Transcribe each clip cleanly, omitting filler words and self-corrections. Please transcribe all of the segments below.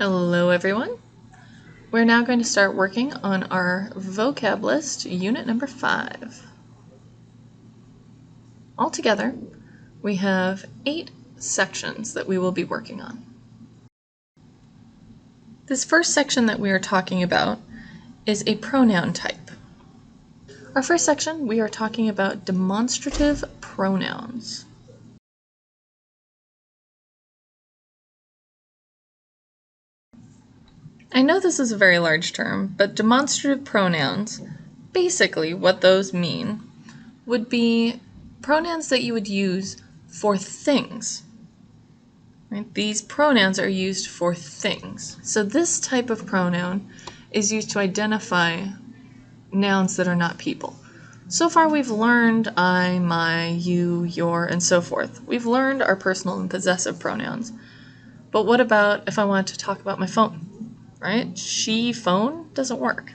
Hello everyone. We're now going to start working on our vocab list, unit number 5. Altogether, we have 8 sections that we will be working on. This first section that we are talking about is a pronoun type. Our first section, we are talking about demonstrative pronouns. I know this is a very large term, but demonstrative pronouns, basically what those mean, would be pronouns that you would use for things. Right? These pronouns are used for things. So this type of pronoun is used to identify nouns that are not people. So far we've learned I, my, you, your, and so forth. We've learned our personal and possessive pronouns. But what about if I want to talk about my phone? Right? She phone doesn't work.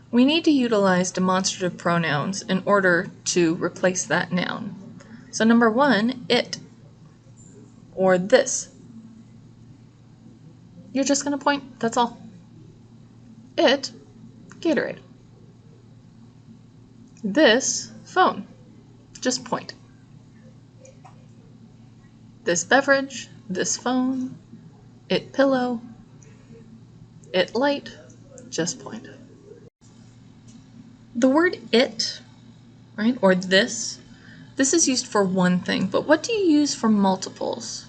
We need to utilize demonstrative pronouns in order to replace that noun. So number 1, it, or this. You're just going to point, that's all. It, Gatorade. This, phone. Just point. This beverage, this phone, it pillow, it light, just point. The word it, right, or this is used for one thing, but what do you use for multiples?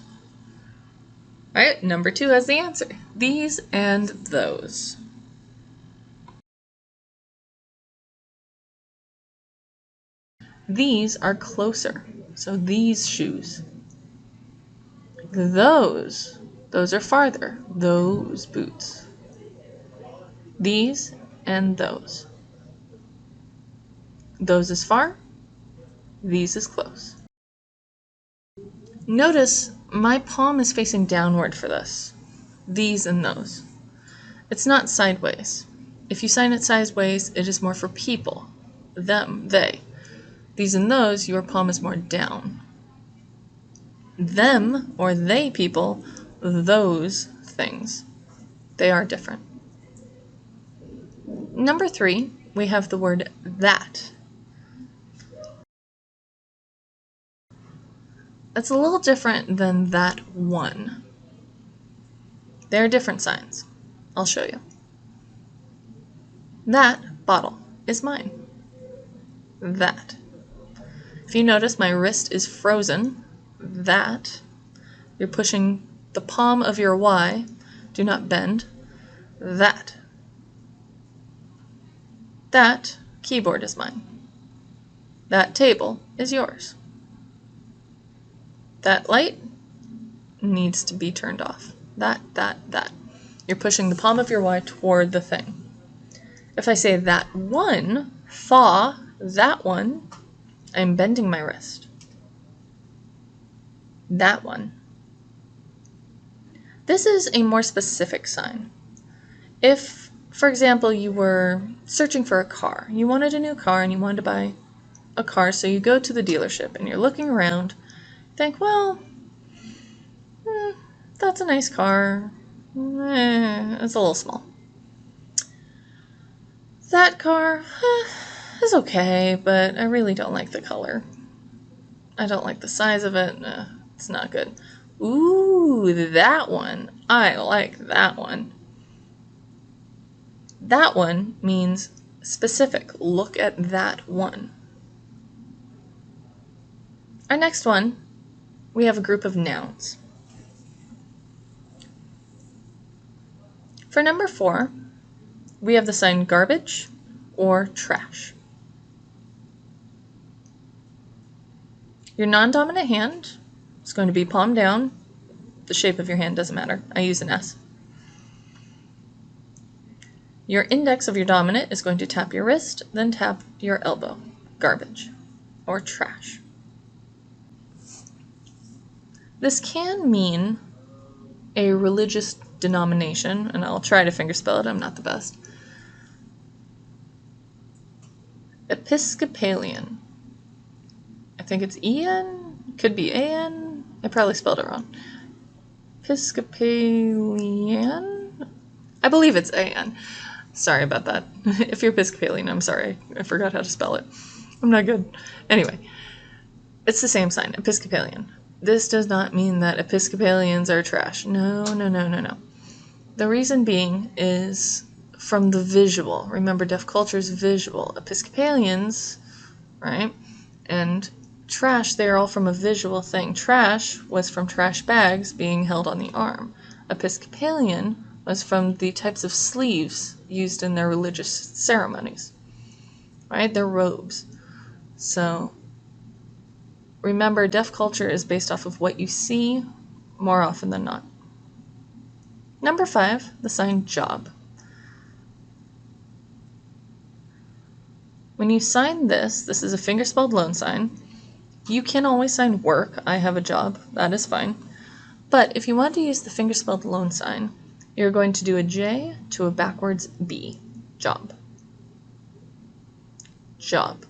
Right, number 2 has the answer. These and those. These are closer, so these shoes. Those are farther, those boots. These and those. Those is far, these is close. Notice my palm is facing downward for this. These and those. It's not sideways. If you sign it sideways, it is more for people. Them, they. These and those, your palm is more down. Them, or they people, those things. They are different. Number 3, we have the word that. It's a little different than that one. They are different signs. I'll show you. That bottle is mine. That. If you notice, my wrist is frozen. That. You're pushing the palm of your Y. Do not bend. That. That keyboard is mine. That table is yours. That light needs to be turned off. That. You're pushing the palm of your Y toward the thing. If I say that one, thaw, that one, I'm bending my wrist. That one. This is a more specific sign. If, for example, you were searching for a car, you wanted a new car and you wanted to buy a car, so you go to the dealership and you're looking around, think, well, that's a nice car, it's a little small. That car is okay, but I really don't like the color. I don't like the size of it. It's not good. Ooh, that one. I like that one. That one means specific. Look at that one. Our next one, we have a group of nouns. For number 4, we have the sign garbage or trash. Your non-dominant hand is going to be palm down. The shape of your hand doesn't matter. I use an S. Your index of your dominant is going to tap your wrist, then tap your elbow. Garbage or trash. This can mean a religious denomination, and I'll try to fingerspell it, I'm not the best. Episcopalian. I think it's E-N, could be A-N, I probably spelled it wrong. Episcopalian? I believe it's AN. Sorry about that. If you're Episcopalian, I'm sorry. I forgot how to spell it. I'm not good. Anyway, it's the same sign, Episcopalian. This does not mean that Episcopalians are trash. No, no, no, no, no. The reason being is from the visual. Remember, deaf culture is visual. Episcopalians, right, and trash, they are all from a visual thing. Trash was from trash bags being held on the arm. Episcopalian was from the types of sleeves used in their religious ceremonies, right? Their robes. So remember, deaf culture is based off of what you see more often than not. Number 5, the sign job. When you sign this is a finger-spelled loan sign. You can always sign work. I have a job. That is fine. But if you want to use the finger-spelled loan sign, you're going to do a J to a backwards B. Job. Job.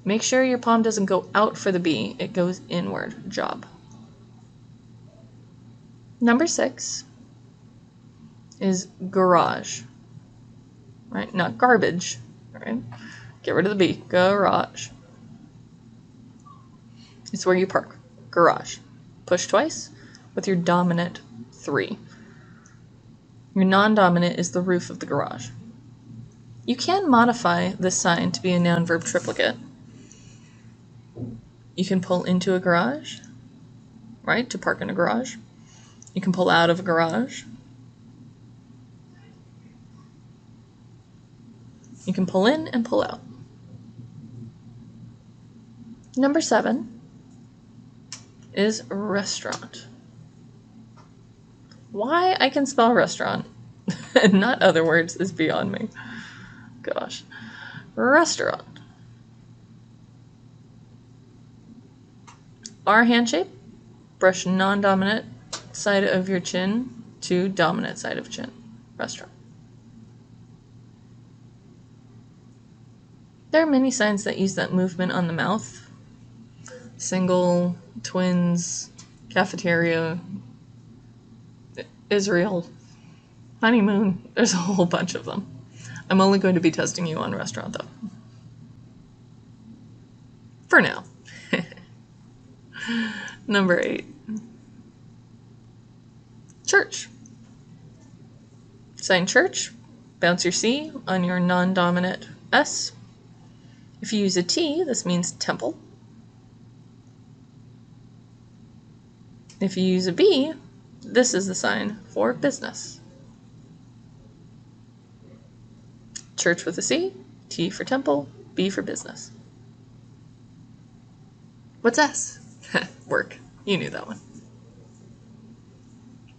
Make sure your palm doesn't go out for the B. It goes inward. Job. Number 6 is garage. Right? Not garbage. Right? Get rid of the B. Garage. It's where you park. Garage. Push twice with your dominant 3. Your non-dominant is the roof of the garage. You can modify this sign to be a noun-verb triplicate. You can pull into a garage, right, to park in a garage. You can pull out of a garage. You can pull in and pull out. Number 7 is restaurant. Why I can spell restaurant and not other words is beyond me. Gosh. Restaurant. R hand shape. Brush non-dominant side of your chin to dominant side of chin. Restaurant. There are many signs that use that movement on the mouth. Single, twins, cafeteria, Israel, honeymoon. There's a whole bunch of them. I'm only going to be testing you on restaurant, though. For now. Number 8. Church. Sign church. Bounce your C on your non-dominant S. If you use a T, this means temple. If you use a B, this is the sign for business. Church with a C, T for temple, B for business. What's S? Work. You knew that one.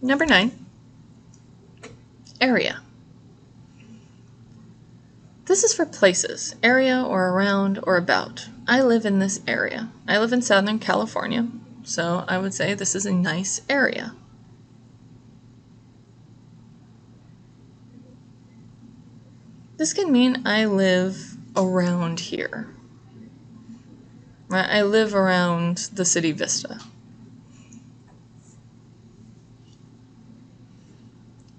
Number 9, area. This is for places, area or around or about. I live in this area. I live in Southern California, so I would say this is a nice area. This can mean I live around here. I live around the city Vista.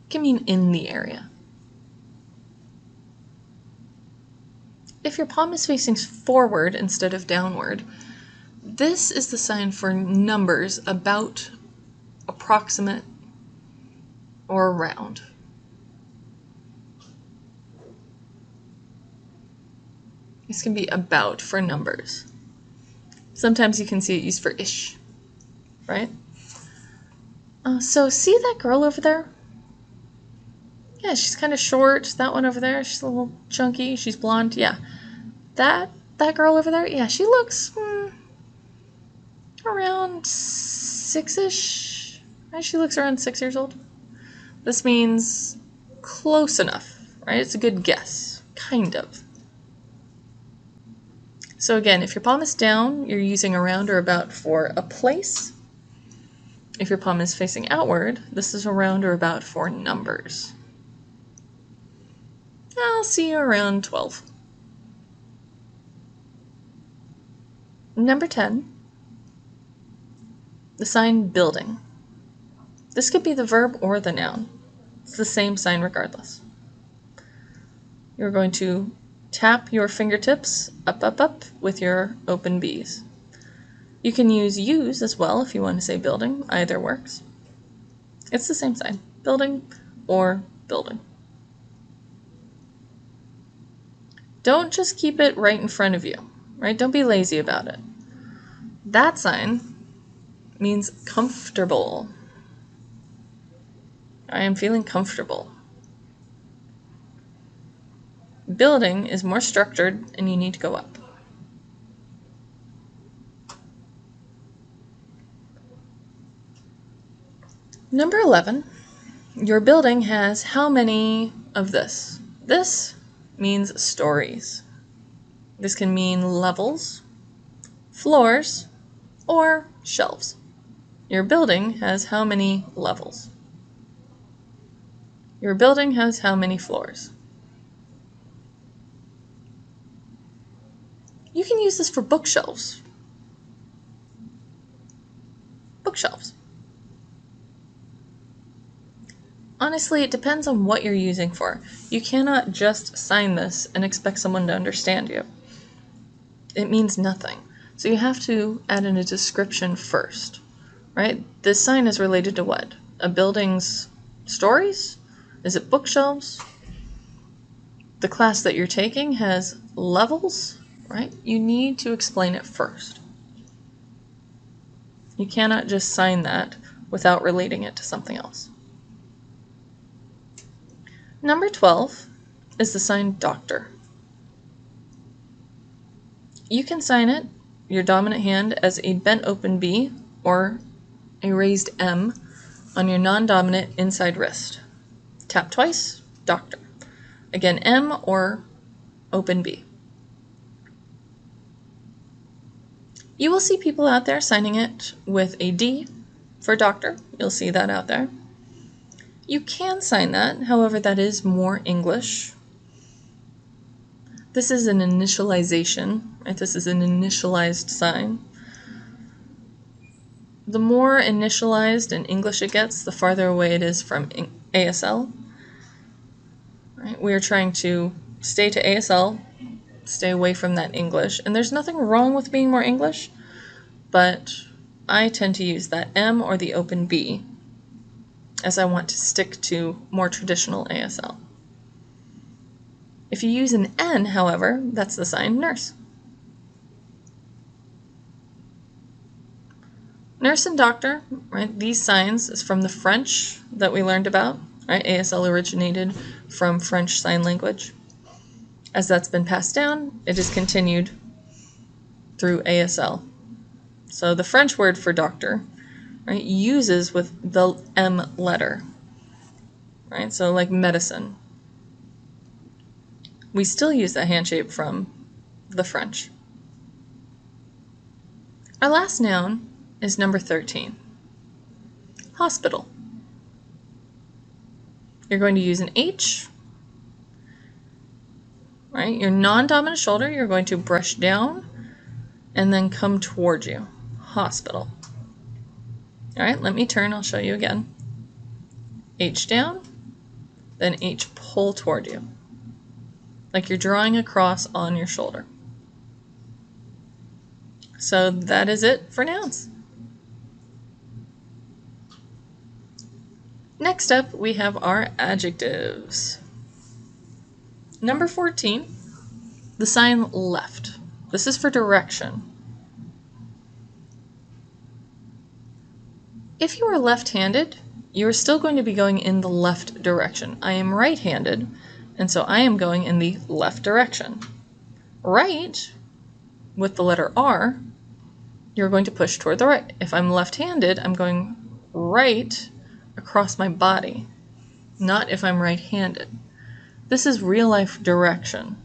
It can mean in the area. If your palm is facing forward instead of downward, this is the sign for numbers about, approximate, or around. This can be about for numbers. Sometimes you can see it used for ish, right? So see that girl over there? Yeah, she's kind of short. That one over there, she's a little chunky. She's blonde. Yeah, that girl over there. Yeah, she looks around 6-ish. Right? She looks around 6 years old. This means close enough, right? It's a good guess, kind of. So again, if your palm is down, you're using around or about for a place. If your palm is facing outward, this is around or about for numbers. I'll see you around 12. Number 10 the sign building. This could be the verb or the noun. It's the same sign regardless. You're going to tap your fingertips up, up, up with your open Bs. You can use as well if you want to say building. Either works. It's the same sign, building or building. Don't just keep it right in front of you, right? Don't be lazy about it. That sign means comfortable. I am feeling comfortable. Building is more structured and you need to go up. Number 11, your building has how many of this? This means stories. This can mean levels, floors, or shelves. Your building has how many levels? Your building has how many floors? You can use this for bookshelves. Bookshelves. Honestly, it depends on what you're using for. You cannot just sign this and expect someone to understand you. It means nothing. So you have to add in a description first, right? This sign is related to what? A building's stories? Is it bookshelves? The class that you're taking has levels, right? You need to explain it first. You cannot just sign that without relating it to something else. Number 12 is the sign doctor. You can sign it, your dominant hand, as a bent open B or a raised M on your non-dominant inside wrist. Tap twice, doctor. Again, M or open B. You will see people out there signing it with a D for doctor. You'll see that out there. You can sign that, however, that is more English. This is an initialization, right? This is an initialized sign. The more initialized in English it gets, the farther away it is from ASL. Right? We are trying to stay to ASL, stay away from that English. And there's nothing wrong with being more English, but I tend to use that M or the open B as I want to stick to more traditional ASL. If you use an N, however, that's the sign nurse. Nurse and doctor, right? These signs is from the French that we learned about, right? ASL originated from French Sign Language. As that's been passed down, it is continued through ASL. So the French word for doctor, right, uses with the M letter, right? So like medicine. We still use that hand shape from the French. Our last noun is number 13. Hospital. You're going to use an H, right? Your non-dominant shoulder, you're going to brush down and then come towards you. Hospital. All right, let me turn, I'll show you again. H down, then H pull toward you. Like you're drawing a cross on your shoulder. So that is it for nouns. Next up, we have our adjectives. Number 14, the sign left. This is for direction. If you are left-handed, you are still going to be going in the left direction. I am right-handed, and so I am going in the left direction. Right, with the letter R, you're going to push toward the right. If I'm left-handed, I'm going right across my body, not if I'm right-handed. This is real-life direction,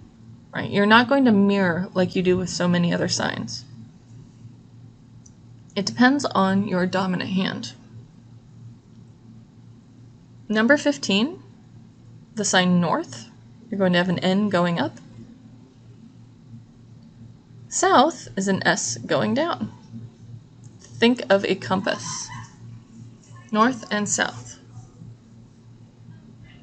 right? You're not going to mirror like you do with so many other signs. It depends on your dominant hand. Number 15, the sign north. You're going to have an N going up. South is an S going down. Think of a compass. North and south.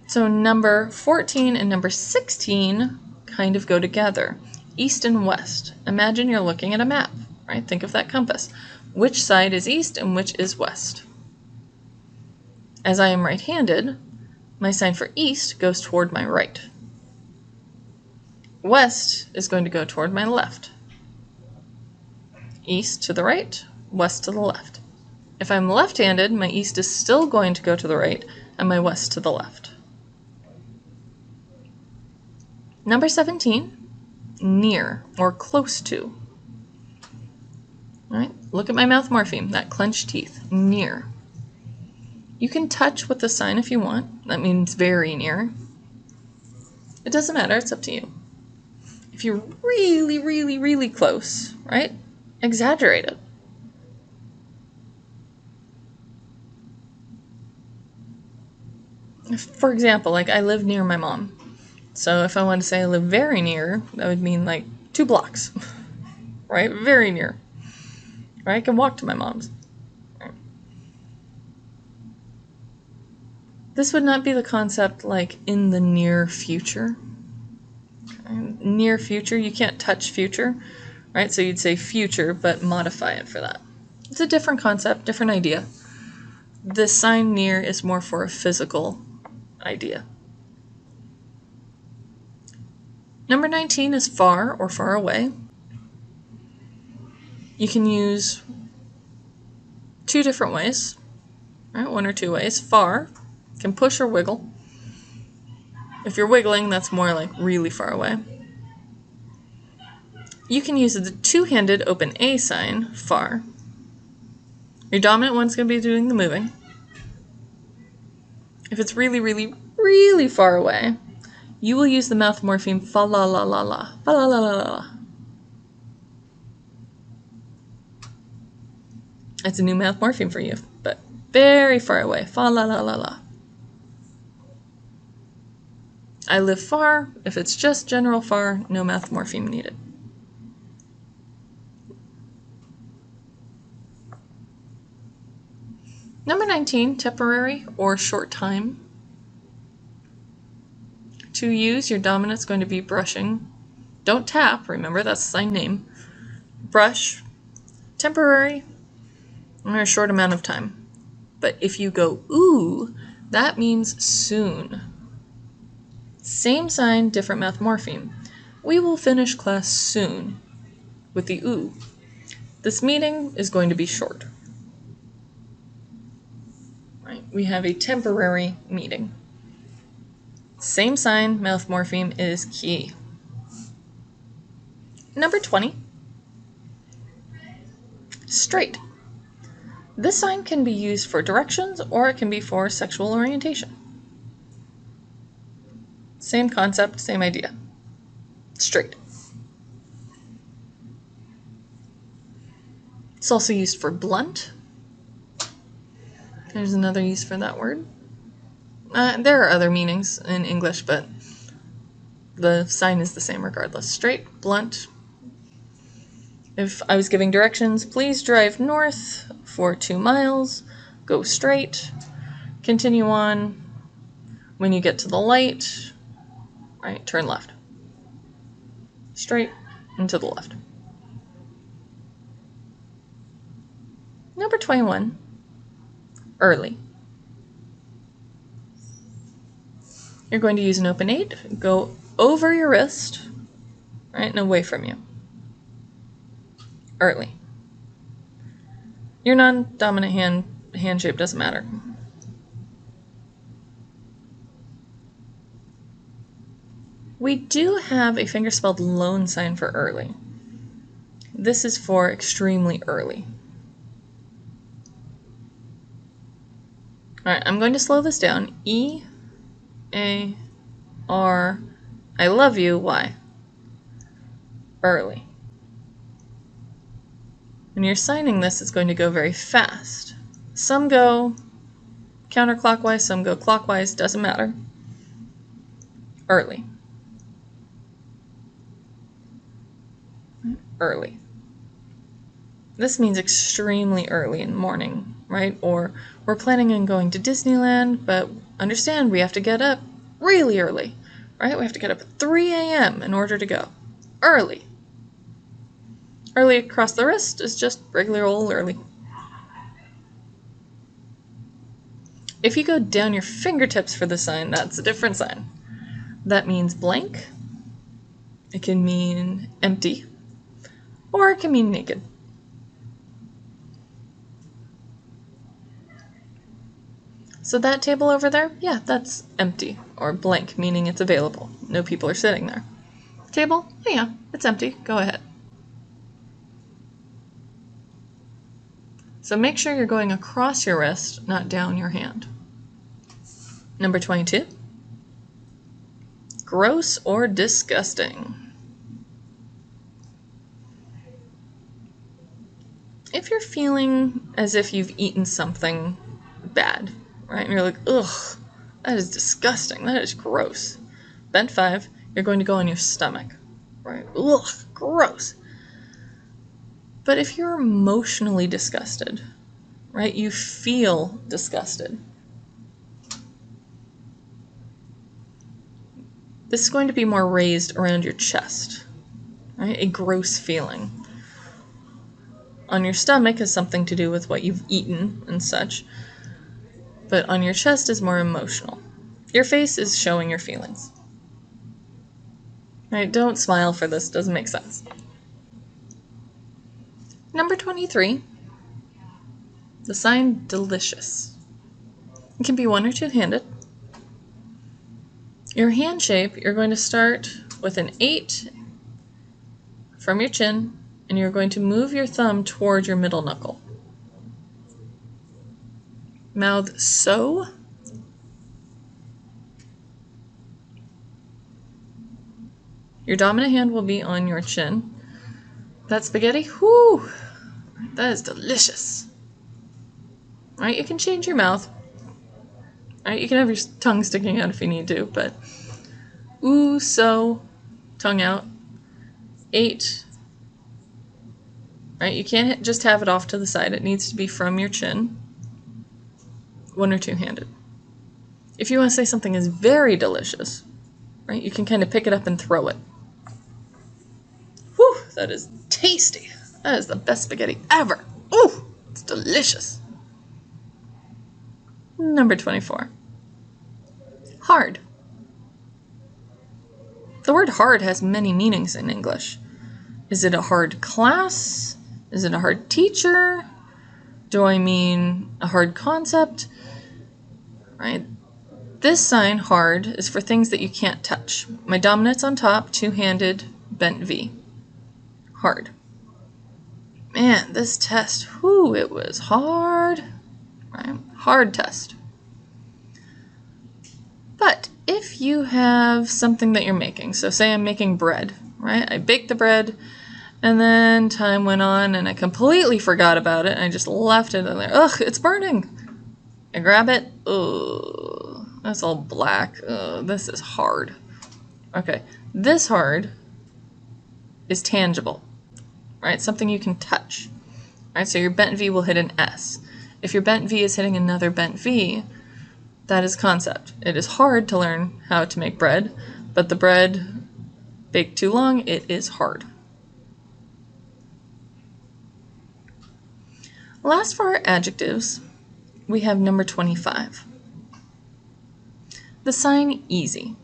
So number 14 and number 16 kind of go together. East and west. Imagine you're looking at a map, right? Think of that compass. Which side is east and which is west? As I am right-handed, my sign for east goes toward my right. West is going to go toward my left. East to the right, west to the left. If I'm left-handed, my east is still going to go to the right and my west to the left. Number 17, near or close to. All right, look at my mouth morpheme, that clenched teeth, near. You can touch with the sign if you want. That means very near. It doesn't matter, it's up to you. If you're really, really, really close, right? Exaggerate it. For example, like I live near my mom. So if I want to say I live very near, that would mean like 2 blocks, right? Very near. Right? I can walk to my mom's. Right? This would not be the concept like in the near future. Okay? Near future, you can't touch future, right? So you'd say future, but modify it for that. It's a different concept, different idea. The sign near is more for a physical idea. Number 19 is far or far away. You can use 2 different ways, right? 1 or 2 ways. Far, can push or wiggle. If you're wiggling, that's more like really far away. You can use the 2-handed open A sign, far. Your dominant one's going to be doing the moving. If it's really, really, really far away, you will use the mouth morpheme fa la la la la, fa la la la la. It's a new mouth morpheme for you, but very far away, fa la la la la. I live far. If it's just general far, no mouth morpheme needed. Number 19, temporary or short time. To use, your dominant's going to be brushing. Don't tap, remember that's the sign name. Brush, temporary, or a short amount of time. But if you go ooh, that means soon. Same sign, different mouth morpheme. We will finish class soon with the ooh. This meeting is going to be short. Right? We have a temporary meeting. Same sign, mouth morpheme is key. Number 20, straight. This sign can be used for directions or it can be for sexual orientation. Same concept, same idea. Straight. It's also used for blunt. There's another use for that word. There are other meanings in English, but the sign is the same regardless. Straight, blunt. If I was giving directions, please drive north for 2 miles, go straight, continue on. When you get to the light, right, turn left. Straight and to the left. Number 21, early. You're going to use an open 8, go over your wrist, right, and away from you. Early. Your non-dominant hand shape doesn't matter. We do have a fingerspelled loan sign for early. This is for extremely early. All right, I'm going to slow this down. E, A, R, I love you, Y. Early. When you're signing this, it's going to go very fast. Some go counterclockwise, some go clockwise, doesn't matter. Early. Early. This means extremely early in the morning, right? Or we're planning on going to Disneyland, but understand we have to get up really early, right? We have to get up at 3 a.m. in order to go. Early. Early across the wrist is just regular old early. If you go down your fingertips for the sign, that's a different sign. That means blank. It can mean empty. Or it can mean naked. So that table over there, yeah, that's empty, or blank, meaning it's available. No people are sitting there. Table, oh yeah, it's empty, go ahead. So make sure you're going across your wrist, not down your hand. Number 22. Gross or disgusting. If you're feeling as if you've eaten something bad, right? And you're like, ugh, that is disgusting. That is gross. Bent 5, you're going to go on your stomach, right? Ugh, gross. But if you're emotionally disgusted, right? You feel disgusted. This is going to be more raised around your chest, right? A gross feeling. On your stomach has something to do with what you've eaten and such, but on your chest is more emotional. Your face is showing your feelings. Right? Don't smile for this, doesn't make sense. Number 23, the sign delicious. It can be one or two-handed. Your hand shape, you're going to start with an 8 from your chin, and you're going to move your thumb towards your middle knuckle. Mouth so. Your dominant hand will be on your chin. That spaghetti, whoo, that is delicious. Right, you can change your mouth. Right, you can have your tongue sticking out if you need to, but ooh, so, tongue out. 8. Right, you can't just have it off to the side. It needs to be from your chin. One or two-handed. If you want to say something is very delicious, right, you can kind of pick it up and throw it. Whew, that is tasty. That is the best spaghetti ever. Ooh, it's delicious. Number 24. Hard. The word hard has many meanings in English. Is it a hard class? Is it a hard teacher? Do I mean a hard concept? Right? This sign, hard, is for things that you can't touch. My dominant's on top, two-handed, bent V. Hard. Man, this test, whew, it was hard. Right? Hard test. But if you have something that you're making, so say I'm making bread, right? I baked the bread, and then time went on, and I completely forgot about it, and I just left it in there. Ugh, it's burning. I grab it. Ugh, that's all black. Ugh, this is hard. Okay, this hard is tangible, right? Something you can touch. Right, so your bent V will hit an S. If your bent V is hitting another bent V, that is concept. It is hard to learn how to make bread, but the bread baked too long, it is hard. Last for our adjectives, we have number 25. The sign easy.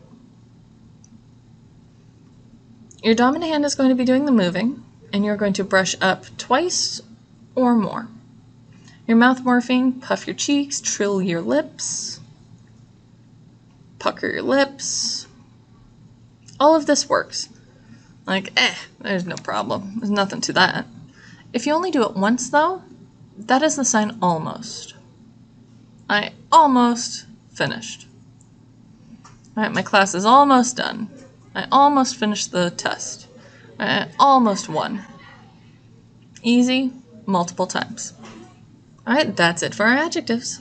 Your dominant hand is going to be doing the moving, and you're going to brush up twice or more. Your mouth morphing, puff your cheeks, trill your lips, pucker your lips. All of this works. Like, there's no problem. There's nothing to that. If you only do it once, though, that is the sign almost. I almost finished. All right, my class is almost done. I almost finished the test. I almost won. Easy, multiple times. All right, that's it for our adjectives.